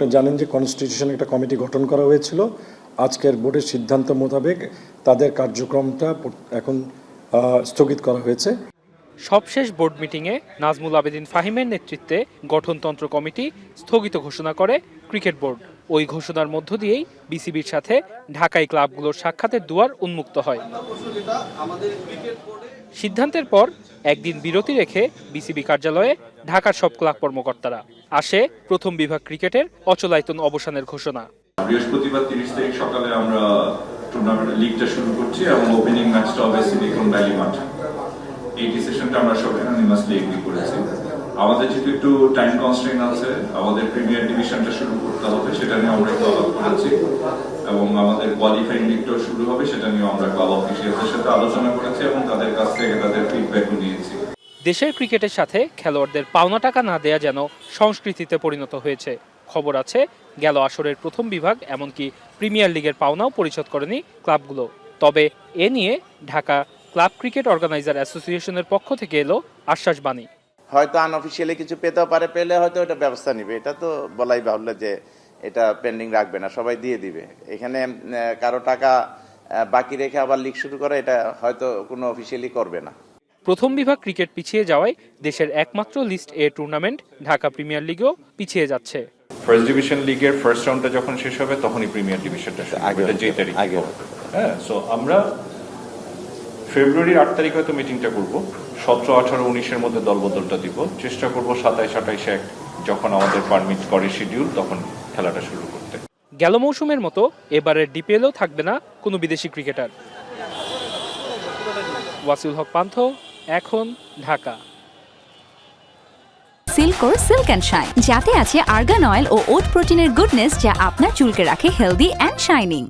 আপনি জানেন যে কনস্টিটিউশন একটা কমিটি গঠন করা হয়েছিল। আজকের বোর্ডের সিদ্ধান্ত মোতাবেক তাদের কার্যক্রমটা এখন স্থগিত করা হয়েছে। সবশেষ বোর্ড মিটিংয়ে নাজমুল আবেদিন ফাহিমের নেতৃত্বে গঠনতন্ত্র কমিটি স্থগিত ঘোষণা করে ক্রিকেট বোর্ড। ওই ঘোষণার মধ্য দিয়েই বিসিবির সাথে ঢাকাই ক্লাবগুলোর সাক্ষাতের দুয়ার উন্মুক্ত হয়। সিদ্ধান্তের পর একদিন বিরতি রেখে বিসিবি কার্যালয়ে ঢাকার সব ক্লাব কর্মকর্তারা আসে প্রথম বিভাগ ক্রিকেটের অচলায়তন অবসানের ঘোষণা। বৃহস্পতিবার 30 তারিখ সকালে আমরা টুর্নামেন্ট লিগটা শুরু করছি এবং ওপেনিং ম্যাচটা হবে সিলিকন ভ্যালি মাঠে। এই ডিসিশনটা আমরা সব ইউনানিমাসলি এগ্রি করেছি। আমাদের যেহেতু একটু টাইম কনস্ট্রেইন আছে, আমাদের প্রিমিয়ার ডিভিশনটা শুরু করতে হবে, সেটা নিয়ে আমরা একটু আলাপ করেছি এবং আমাদের কোয়ালিফাইং লিগটাও শুরু হবে, সেটা নিয়ে আমরা ক্লাব অফিসিয়ালদের সাথে আলোচনা করেছি এবং তাদের কাছ থেকে তাদের ফিডব্যাকও নিয়েছি। দেশের ক্রিকেটের সাথে খেলোয়াড়দের পাওনা টাকা না দেয়া যেন সংস্কৃতিতে পরিণত হয়েছে। খবর আছে গেল আসরের প্রথম বিভাগ এমনকি প্রিমিয়ার লিগের পাওনাও পরিশোধ করেনি ক্লাবগুলো। তবে এ নিয়ে ঢাকা ক্লাব ক্রিকেট অর্গানাইজার অ্যাসোসিয়েশনের পক্ষ থেকে এলো আশ্বাসবাণী। হয়তো আনঅফিসিয়ালি কিছু পেতেও পারে, পেলে হয়তো এটা ব্যবস্থা নিবে। এটা তো বলাই বাহুল্য যে এটা পেন্ডিং রাখবে না, সবাই দিয়ে দিবে। এখানে কারো টাকা বাকি রেখে আবার লিগ শুরু করে এটা হয়তো কোনো অফিসিয়ালি করবে না। প্রথম বিভাগ ক্রিকেট পিছিয়ে যাওয়ায় দেশের একমাত্র লিস্ট এ টুর্নামেন্ট ঢাকা প্রিমিয়ার লিগও পিছিয়ে যাচ্ছে। ফার্স্ট ডিভিশন লিগের ফার্স্ট রাউন্ডটা যখন শেষ হবে তখনই প্রিমিয়ার ডিভিশনটা যেই তারিখ। হ্যাঁ, সো আমরা ফেব্রুয়ারির 8 তারিখ হয়তো মিটিংটা করব। 17, 18, 19-এর মধ্যে দলবদলটা দিব। চেষ্টা করব 27, 28 যখন আমাদের পারমিট করে শিডিউল তখন খেলাটা শুরু করতে। গেল মৌসুমের মতো এবারের ডিপিএলও থাকবে না কোনো বিদেশি ক্রিকেটার। ওয়াসিউল হক পান্থ, এখন, ঢাকা। সিল্কোর সিল্ক অ্যান্ড শাইন, যাতে আছে আর্গান অয়েল ও ওট প্রোটিনের গুডনেস, যা আপনার চুলকে রাখে হেলদি অ্যান্ড শাইনিং।